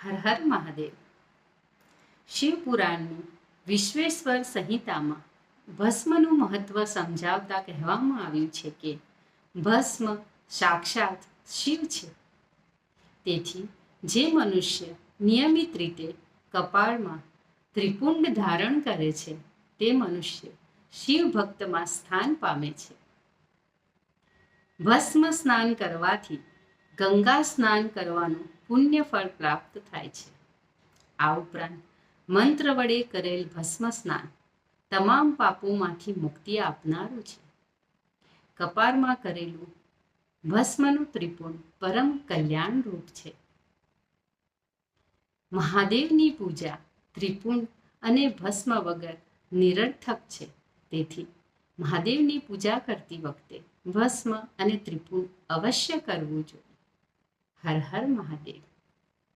હર હર મહાદેવ. શિવપુરાણની વિશ્વેશ્વર સંહિતામાં ભસ્મનું મહત્વ સમજાવતા કહેવામાં આવ્યું છે કે ભસ્મ સાક્ષાત શિવ છે. તેથી જે મનુષ્ય નિયમિત રીતે કપાળમાં ત્રિપુંડ ધારણ કરે છે તે મનુષ્ય શિવ ભક્તમાં સ્થાન પામે છે. ભસ્મ સ્નાન કરવાથી ગંગા સ્નાન કરવાનું પુણ્ય ફળ પ્રાપ્ત થાય છે. આ ઉપરાંત મંત્ર વડે કરેલ ભસ્મ સ્નાન તમામ પાપોમાંથી મુક્તિ આપનારું છે. કપાળમાં કરેલું ભસ્મનું ત્રિપુંડ પરમ કલ્યાણ રૂપ છે. મહાદેવની પૂજા ત્રિપુંડ અને ભસ્મ વગર નિરર્થક છે. તેથી મહાદેવની પૂજા કરતી વખતે ભસ્મ અને ત્રિપુંડ અવશ્ય કરવું જોઈએ. હર હર મહાદેવ.